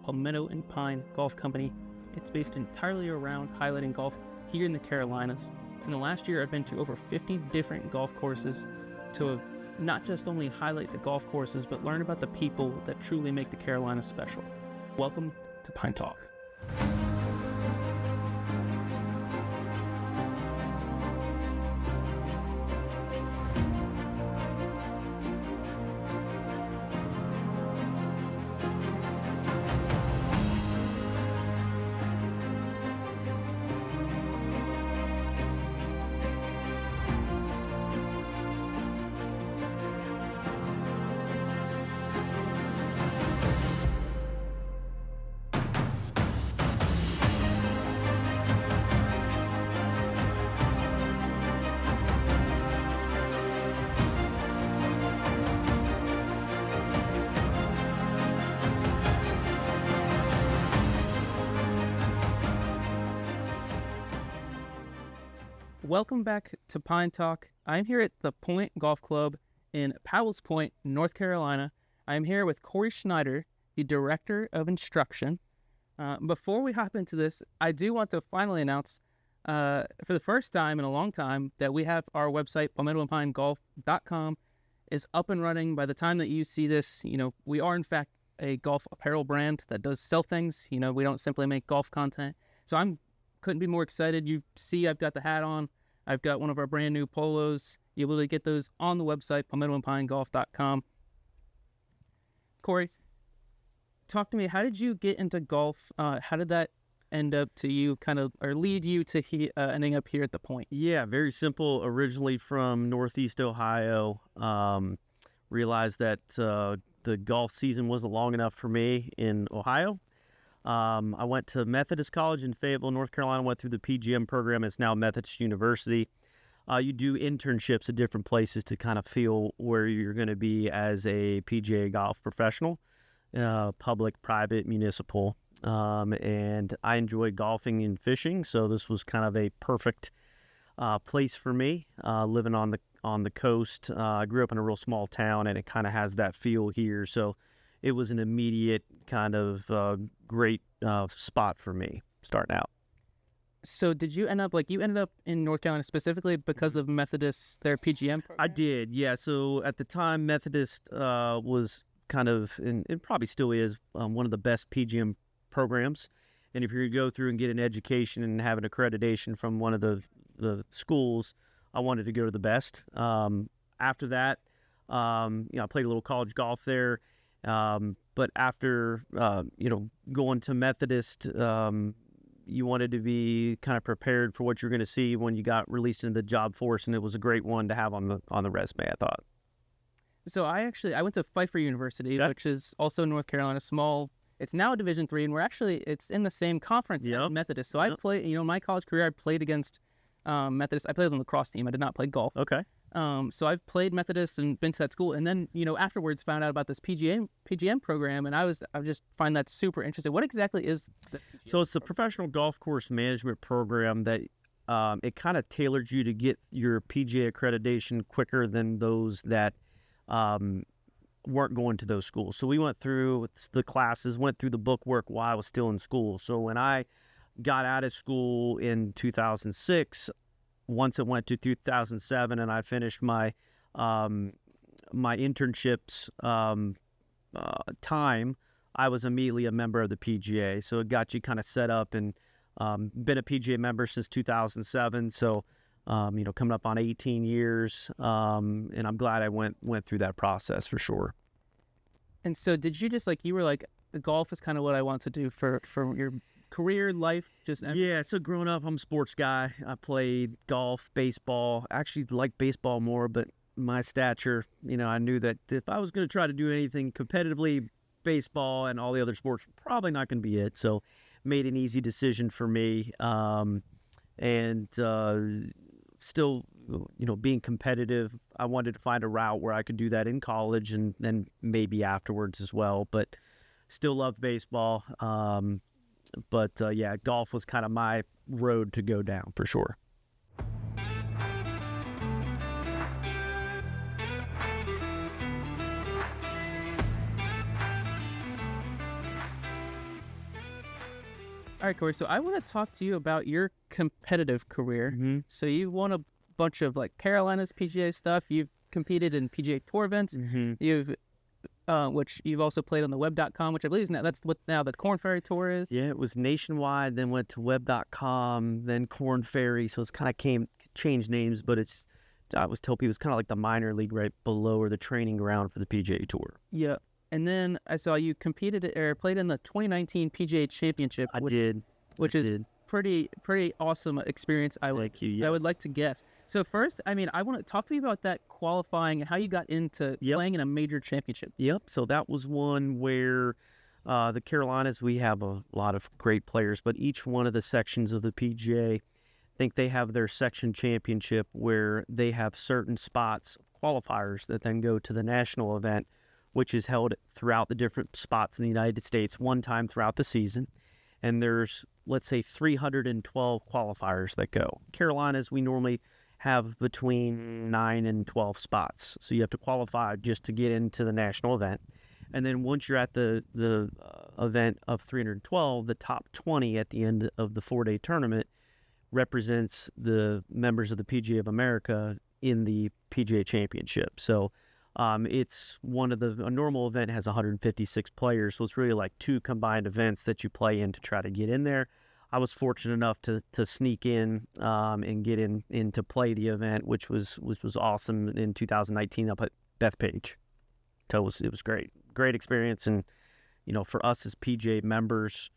Palmetto and Pine Golf Company. It's based entirely around highlighting golf here in the Carolinas. In the last year, I've been to over 50 different golf courses to not just only highlight the golf courses, but learn about the people that truly make the Carolinas special. Welcome to Pine Talk. Welcome back to Pine Talk. I'm here at the Pointe Golf Club in Powells Point, North Carolina. I'm here with Cory Schneider, the Director of Instruction. Before we hop into this, I do want to finally announce for the first time in a long time that we have our website, palmettoandpinegolf.com, is up and running. By the time that you see this, we are in fact a golf apparel brand that does sell things. We don't simply make golf content. So couldn't be more excited. You see I've got the hat on. I've got one of our brand new polos. You'll be able to get those on the website, palmettoandpinegolf.com. Cory, talk to me. How did you get into golf? How did that end up to you or lead you to ending up here at the Point? Yeah, very simple. Originally from Northeast Ohio. Realized that the golf season wasn't long enough for me in Ohio. I went to Methodist College in Fayetteville, North Carolina, went through the PGM program. It's now Methodist University. You do internships at different places to kind of feel where you're going to be as a PGA golf professional, public, private, municipal. And I enjoy golfing and fishing, so this was kind of a perfect place for me, living on the coast. I grew up in a real small town, and it kind of has that feel here, so it was an immediate kind of great spot for me starting out. So did you end up in North Carolina specifically because of Methodist, their PGM program? I did, yeah. So at the time, Methodist was kind of, and it probably still is, one of the best PGM programs. And if you're going to go through and get an education and have an accreditation from one of the schools, I wanted to go to the best. After that, I played a little college golf there. But after, going to Methodist, you wanted to be kind of prepared for what you're going to see when you got released into the job force, and it was a great one to have on the resume, I thought. So I went to Pfeiffer University, which is also North Carolina, small. It's now a Division III, and it's in the same conference as Methodist. So I played, my college career, I played against Methodist. I played on the lacrosse team. I did not play golf. Okay. So I've played Methodist and been to that school, and then afterwards found out about this PGM program, and I just find that super interesting. What exactly is the PGM So it's the professional golf course management program that it kind of tailored you to get your PGA accreditation quicker than those that weren't going to those schools. So we went through the classes, went through the book work while I was still in school. So when I got out of school in 2006. Once it went to 2007 and I finished my my internships time, I was immediately a member of the PGA. So it got you kind of set up, and been a PGA member since 2007. So, coming up on 18 years, and I'm glad I went through that process for sure. And so did you just you were like, golf is kind of what I want to do for your career, life, just everything? Yeah, so growing up, I'm a sports guy. I played golf, baseball. Actually like baseball more, but my stature, I knew that if I was going to try to do anything competitively, baseball and all the other sports were probably not going to be it. So made an easy decision for me. Still, being competitive, I wanted to find a route where I could do that in college and then maybe afterwards as well. But still loved baseball. Golf was kind of my road to go down for sure. All right, Corey. So I want to talk to you about your competitive career. Mm-hmm. So you won a bunch of like Carolina's PGA stuff. You've competed in PGA Tour events. Mm-hmm. Which you've also played on the web.com, which I believe is that's what now the Corn Ferry Tour is. Yeah, it was nationwide, then went to web.com, then Corn Ferry. So it's kind of changed names, but I was told people it's kind of like the minor league right below or the training ground for the PGA Tour. Yeah. And then I saw you competed or played in the 2019 PGA Championship. Which is pretty awesome experience. Thank you. Yes. I would like to guess. So first, I want to talk to me about that qualifying and how you got into playing in a major championship. Yep. So that was one where the Carolinas, we have a lot of great players, but each one of the sections of the PGA, I think they have their section championship where they have certain spots, qualifiers that then go to the national event, which is held throughout the different spots in the United States one time throughout the season. And there's, let's say, 312 qualifiers that go. Carolinas, we normally have between 9 and 12 spots. So you have to qualify just to get into the national event. And then once you're at the event of 312, the top 20 at the end of the 4-day tournament represents the members of the PGA of America in the PGA Championship. So it's a normal event has 156 players, so it's really like 2 combined events that you play in to try to get in there. I was fortunate enough to sneak in and get in to play the event, which was awesome in 2019 up at Bethpage. So it was great experience, and for us as PGA members,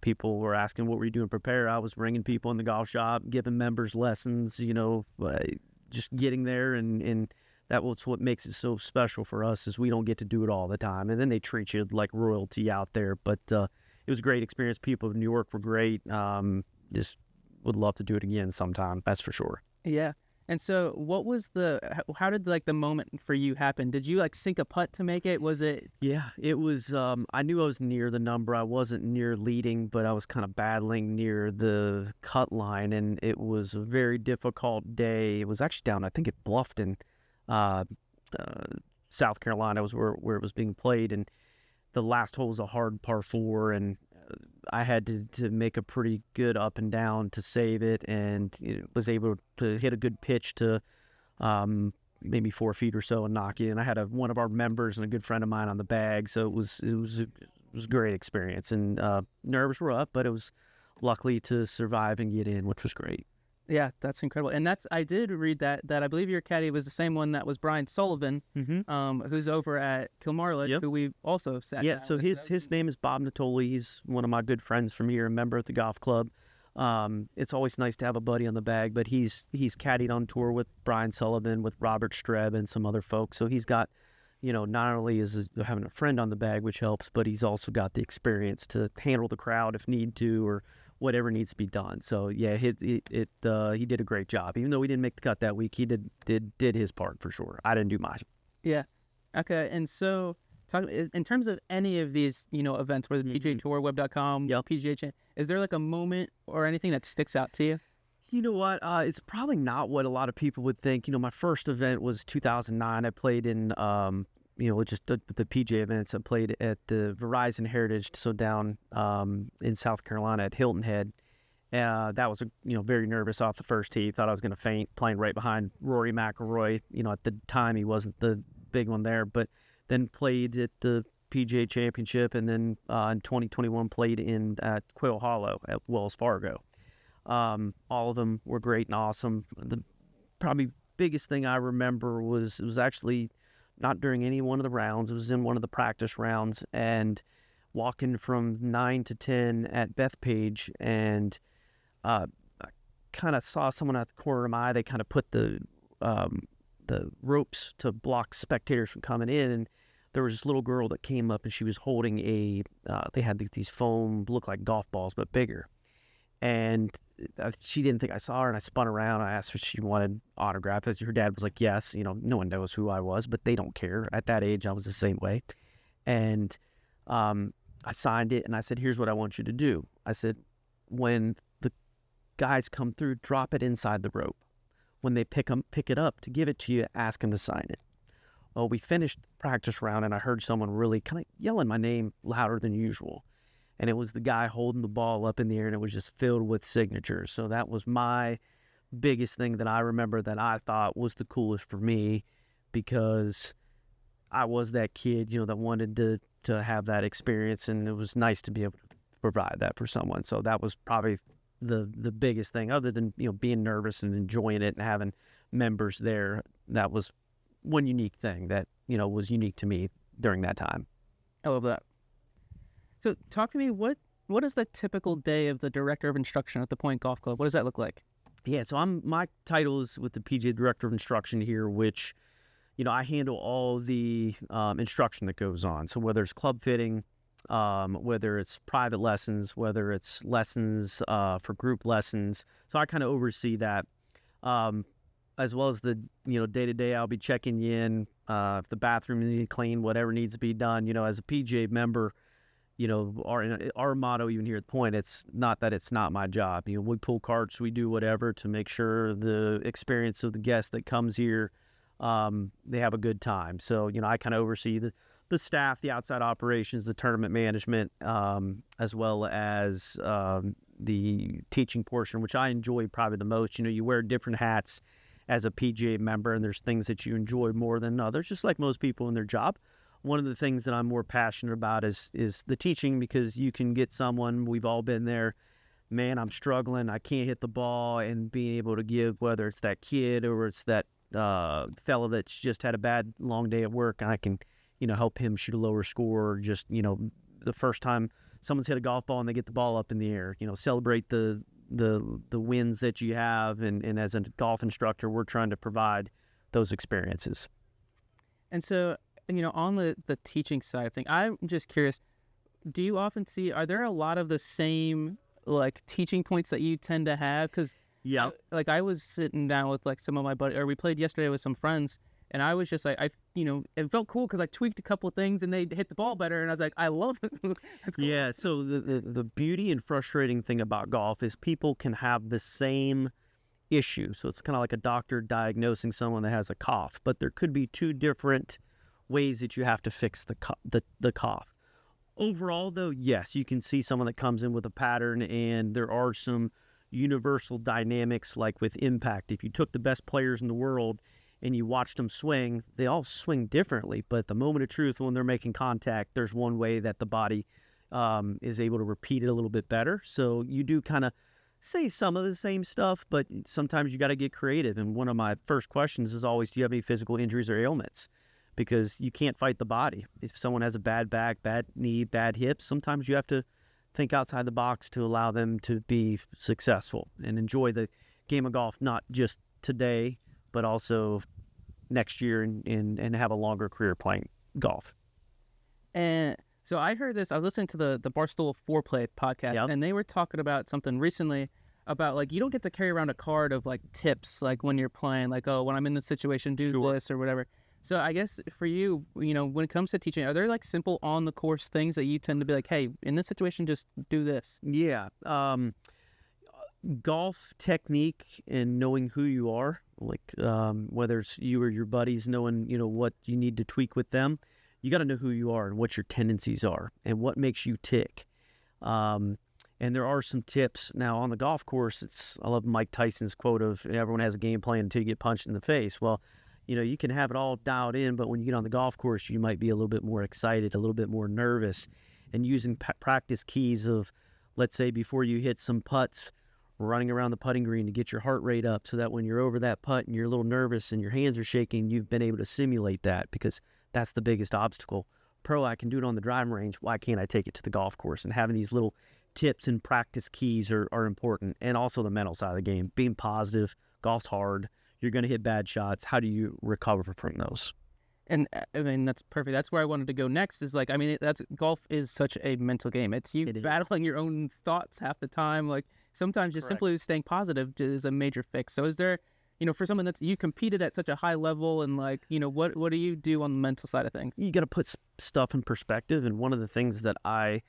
people were asking what were you doing to prepare. I was bringing people in the golf shop, giving members lessons, just getting there and that was what makes it so special for us is we don't get to do it all the time. And then they treat you like royalty out there. But it was a great experience. People in New York were great. Just would love to do it again sometime. That's for sure. Yeah. And so how did the moment for you happen? Did you sink a putt to make it? Was it? Yeah, it was. I knew I was near the number. I wasn't near leading, but I was kind of battling near the cut line. And it was a very difficult day. It was actually down, I think, at Bluffton. South Carolina was where it was being played, and the last hole was a hard par 4, and I had to make a pretty good up and down to save it, and was able to hit a good pitch to maybe 4 feet or so and knock it. And I had one of our members and a good friend of mine on the bag, so it was a great experience. And nerves were up, but it was luckily to survive and get in, which was great. Yeah, that's incredible. And I did read that I believe your caddy was the same one that was Brian Sullivan, who's over at Kilmarnock, who we also sat down so with. his name is Bob Natoli. He's one of my good friends from here, a member at the golf club. It's always nice to have a buddy on the bag, but he's caddied on tour with Brian Sullivan, with Robert Streb, and some other folks. So he's got, not only is having a friend on the bag, which helps, but he's also got the experience to handle the crowd if need to, or whatever needs to be done. So yeah, he did a great job. Even though we didn't make the cut that week, he did his part for sure. I didn't do mine. Yeah. Okay. And so, in terms of any of these, events, whether PGA Tour, web.com, PGA, is there a moment or anything that sticks out to you? You know what? It's probably not what a lot of people would think. My first event was 2009. I played in just the PGA events. I played at the Verizon Heritage, so down in South Carolina at Hilton Head. That was very nervous off the first tee. Thought I was going to faint playing right behind Rory McIlroy. At the time he wasn't the big one there, but then played at the PGA Championship, and then in 2021 played at Quail Hollow at Wells Fargo. All of them were great and awesome. The probably biggest thing I remember was it was actually not during any one of the rounds. It was in one of the practice rounds, and walking from 9 to 10 at Bethpage, and I kind of saw someone at the corner of my eye. They kind of put the ropes to block spectators from coming in, and there was this little girl that came up, and she was holding they had these foam, look like golf balls, but bigger. And she didn't think I saw her, and I spun around. I asked her if she wanted autograph. Her dad was like, yes. No one knows who I was, but they don't care. At that age, I was the same way. And I signed it, and I said, here's what I want you to do. I said, when the guys come through, drop it inside the rope. When they pick it up to give it to you, ask them to sign it. Well, we finished the practice round, and I heard someone really kind of yelling my name louder than usual. and it was the guy holding the ball up in the air, and it was just filled with signatures. So that was my biggest thing that I remember that I thought was the coolest for me, because I was that kid, that wanted to have that experience, and it was nice to be able to provide that for someone. So that was probably the biggest thing, other than being nervous and enjoying it and having members there. That was one unique thing that was unique to me during that time. I love that. So talk to me, what is the typical day of the director of instruction at the Pointe Golf Club? What does that look like? Yeah, so my title is with the PGA Director of Instruction here, which I handle all the instruction that goes on. So whether it's club fitting, whether it's private lessons, whether it's lessons for group lessons. So I kind of oversee that, as well as the day-to-day. I'll be checking you in if the bathroom needs clean, whatever needs to be done. As a PGA member, our motto even here at Point, it's not that it's not my job. We pull carts, we do whatever to make sure the experience of the guest that comes here, they have a good time. So, I kind of oversee the staff, the outside operations, the tournament management, as well as the teaching portion, which I enjoy probably the most. You wear different hats as a PGA member, and there's things that you enjoy more than others, just like most people in their job. One of the things that I'm more passionate about is the teaching, because you can get someone, we've all been there, man, I'm struggling, I can't hit the ball, and being able to give, whether it's that kid or it's that fellow that's just had a bad long day at work, and I can help him shoot a lower score, or just the first time someone's hit a golf ball and they get the ball up in the air, celebrate the wins that you have, and as a golf instructor, we're trying to provide those experiences. And so, on the teaching side of things, I'm just curious, do you often see, are there a lot of the same teaching points that you tend to have? Because yeah, I was sitting down with some of my buddies, or we played yesterday with some friends, and I was just it felt cool because I tweaked a couple of things and they hit the ball better, and I was like, I love it. Cool. Yeah, so the beauty and frustrating thing about golf is people can have the same issue. So it's kind of like a doctor diagnosing someone that has a cough, but there could be two different ways that you have to fix the cough. Overall, though, yes, you can see someone that comes in with a pattern, and there are some universal dynamics, like with impact. If you took the best players in the world and you watched them swing, they all swing differently, but at the moment of truth, when they're making contact, there's one way that the body is able to repeat it a little bit better. So you do kind of say some of the same stuff, but sometimes you got to get creative. And one of my first questions is always, do you have any physical injuries or ailments? Because you can't fight the body. If someone has a bad back, bad knee, bad hips, sometimes you have to think outside the box to allow them to be successful and enjoy the game of golf, not just today, but also next year, and have a longer career playing golf. And so I heard this, I was listening to the Barstool Foreplay podcast, Yep. and they were talking about something recently about you don't get to carry around a card of tips when you're playing, oh, when I'm in this situation, do Sure. this or whatever. So I guess for you, when it comes to teaching, are there simple on the course things that you tend to be hey, in this situation, just do this? Yeah. Golf technique and knowing who you are, whether it's you or your buddies, knowing, what you need to tweak with them. You got to know who you are and what your tendencies are and what makes you tick. And there are some tips. Now, on the golf course, I love Mike Tyson's quote of, everyone has a game plan until you get punched in the face. Well, you can have it all dialed in, but when you get on the golf course, you might be a little bit more excited, a little bit more nervous, and using practice keys of, let's say, before you hit some putts, running around the putting green to get your heart rate up, so that when you're over that putt and you're a little nervous and your hands are shaking, you've been able to simulate that, because that's the biggest obstacle. I can do it on the driving range. Why can't I take it to the golf course? And having these little tips and practice keys are important. And also the mental side of the game, being positive. Golf's hard. You're going to hit bad shots. How do you recover from those? And I mean, that's perfect. That's where I wanted to go next is golf is such a mental game. It's you battling your own thoughts half the time. Sometimes just Correct. simply staying positive is a major fix. So is there, for someone you competed at such a high level, and what do you do on the mental side of things? You got to put stuff in perspective. And one of the things that I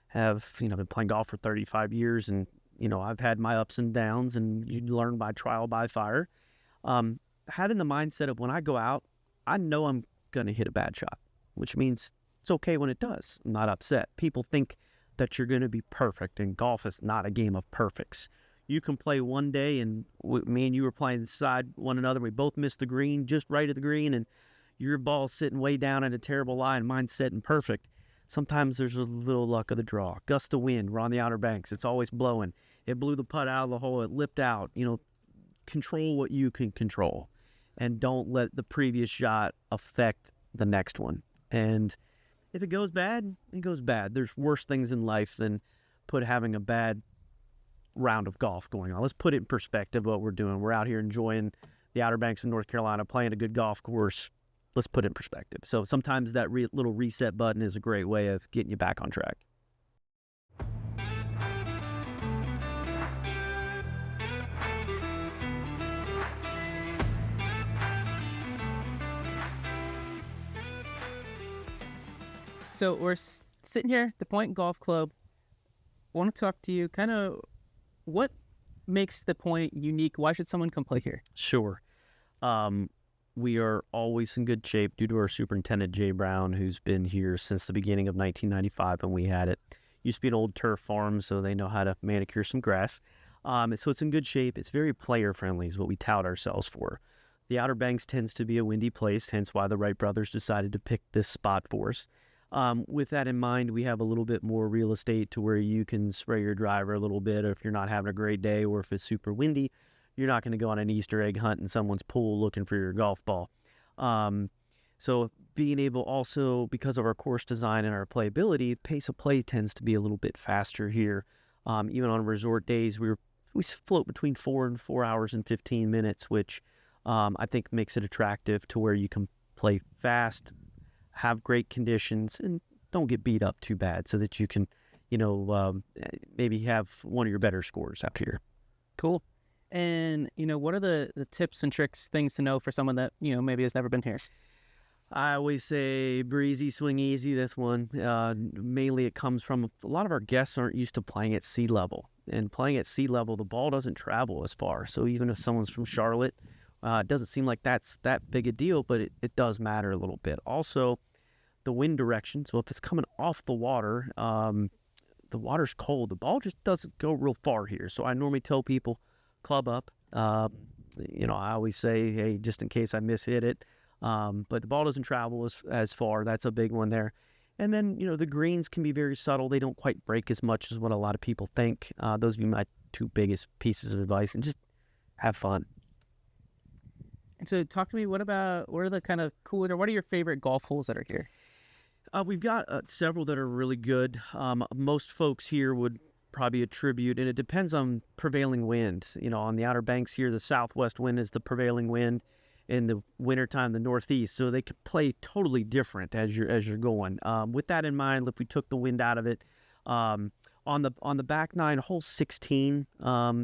have, been playing golf for 35 years, and, I've had my ups and downs, and you learn by trial by fire. Having the mindset of, when I go out, I know I'm going to hit a bad shot, which means it's okay when it does. I'm not upset. People think that you're going to be perfect, and golf is not a game of perfects. You can play one day, and me and you were playing beside one another. We both missed the green, just right at the green, and your ball's sitting way down at a terrible lie, and mine's sitting perfect. Sometimes there's a little luck of the draw. Gust of wind. We're on the Outer Banks. It's always blowing. It blew the putt out of the hole. It lipped out. Control what you can control, and don't let the previous shot affect the next one. And if it goes bad, it goes bad. There's worse things in life than having a bad round of golf going on. Let's put it in perspective what we're doing. We're out here enjoying the Outer Banks of North Carolina, playing a good golf course. Let's put it in perspective. So sometimes that little reset button is a great way of getting you back on track. So we're sitting here at the Pointe Golf Club. I want to talk to you kind of what makes the Pointe unique. Why should someone come play here? Sure. We are always in good shape due to our superintendent, Jay Brown, who's been here since the beginning of 1995 when we had it. Used to be an old turf farm, so they know how to manicure some grass. So it's in good shape. It's very player-friendly is what we tout ourselves for. The Outer Banks tends to be a windy place, hence why the Wright brothers decided to pick this spot for us. With that in mind, we have a little bit more real estate to where you can spray your driver a little bit if you're not having a great day, or if it's super windy. You're not going to go on an Easter egg hunt in someone's pool looking for your golf ball. So being able also, because of our course design and our playability, pace of play tends to be a little bit faster here. Even on resort days, we float between 4 hours and 15 minutes, which I think makes it attractive to where you can play fast, have great conditions, and don't get beat up too bad, so that you can, maybe have one of your better scores out here. Cool. And, what are the tips and tricks, things to know for someone that, maybe has never been here? I always say breezy, swing easy. That's one. Mainly it comes from a lot of our guests aren't used to playing at sea level. And playing at sea level, the ball doesn't travel as far. So even if someone's from Charlotte, it doesn't seem like that's that big a deal, but it does matter a little bit. Also, the wind direction. So if it's coming off the water, the water's cold. The ball just doesn't go real far here. So I normally tell people, club up. I always say, hey, just in case I mishit it. But the ball doesn't travel as far. That's a big one there. And then, the greens can be very subtle. They don't quite break as much as what a lot of people think. Those would be my two biggest pieces of advice. And just have fun. And so talk to me, what are the kind of what are your favorite golf holes that are here? We've got several that are really good. Most folks here would probably attribute, and it depends on prevailing wind. On the Outer Banks here, the southwest wind is the prevailing wind. In the wintertime, the northeast. So they could play totally different as you're going. With that in mind, if we took the wind out of it, on the back nine, hole 16,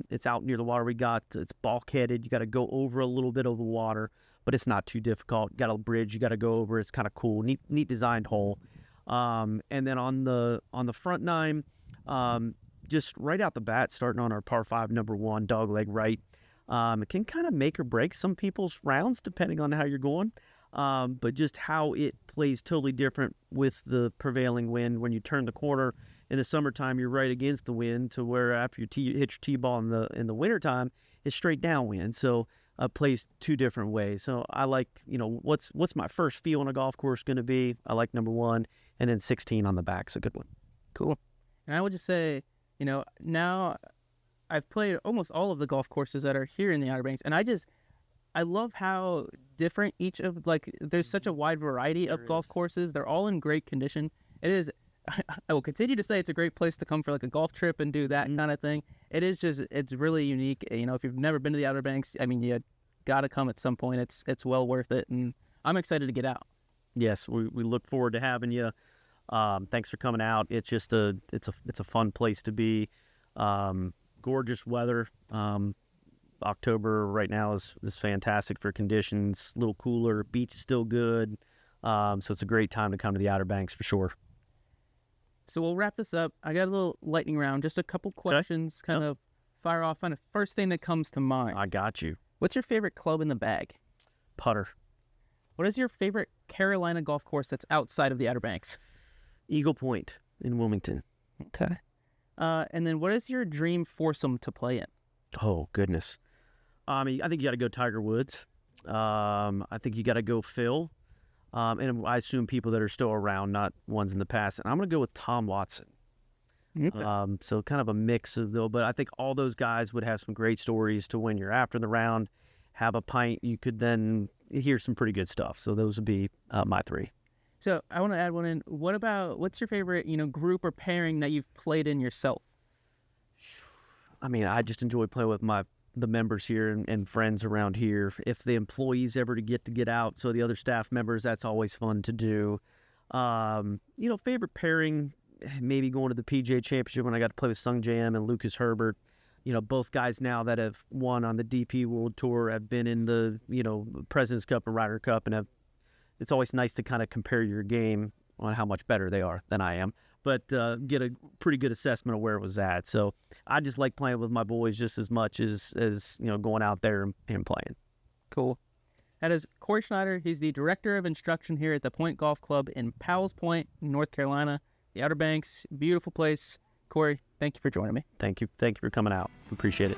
it's out near the water. It's bulkheaded. You got to go over a little bit of the water, but it's not too difficult. You got a bridge you got to go over. It's kind of cool, neat designed hole. And then on the front nine, just right out the bat, starting on our par 5 number 1 dogleg right. It can kind of make or break some people's rounds depending on how you're going, but just how it plays totally different with the prevailing wind. When you turn the corner in the summertime, you're right against the wind, to where after you hit your tee ball in the wintertime, it's straight downwind. So it plays two different ways. So I like, what's my first feel on a golf course going to be? I like number 1, and then 16 on the back is a good one. Cool. And I would just say, now I've played almost all of the golf courses that are here in the Outer Banks, and I love how different each of, there's such a wide variety of golf courses. They're all in great condition. It is, I will continue to say it's a great place to come for a golf trip and do that kind of thing. It's really unique. If you've never been to the Outer Banks, you got to come at some point. It's well worth it, and I'm excited to get out. Yes, we look forward to having you. Thanks for coming out. It's just it's a fun place to be. Gorgeous weather. October right now is fantastic for conditions. A little cooler. Beach is still good. So it's a great time to come to the Outer Banks for sure. So we'll wrap this up. I got a little lightning round. Just a couple questions, kind of fire off on the first thing that comes to mind. I got you. What's your favorite club in the bag? Putter. What is your favorite Carolina golf course that's outside of the Outer Banks? Eagle Point in Wilmington. Okay. And then what is your dream foursome to play in? Oh, goodness. I mean, I think you got to go Tiger Woods. I think you got to go Phil. And I assume people that are still around, not ones in the past. And I'm going to go with Tom Watson. Okay. So kind of a mix of though, but I think all those guys would have some great stories to when you're after the round, have a pint. You could then hear some pretty good stuff. So those would be my three. So I want to add one in. What's your favorite, group or pairing that you've played in yourself? I mean, I just enjoy playing with the members here and friends around here. If the employees ever to get out, so the other staff members, that's always fun to do. Favorite pairing, maybe going to the PGA Championship when I got to play with Sung Jam and Lucas Herbert. Both guys now that have won on the DP World Tour have been in the, President's Cup and Ryder Cup, and it's always nice to kind of compare your game on how much better they are than I am, but get a pretty good assessment of where it was at. So I just like playing with my boys just as much as going out there and playing. Cool. That is Cory Schneider. He's the Director of Instruction here at the Pointe Golf Club in Powells Point, North Carolina. The Outer Banks, beautiful place. Cory, thank you for joining me. Thank you for coming out. Appreciate it.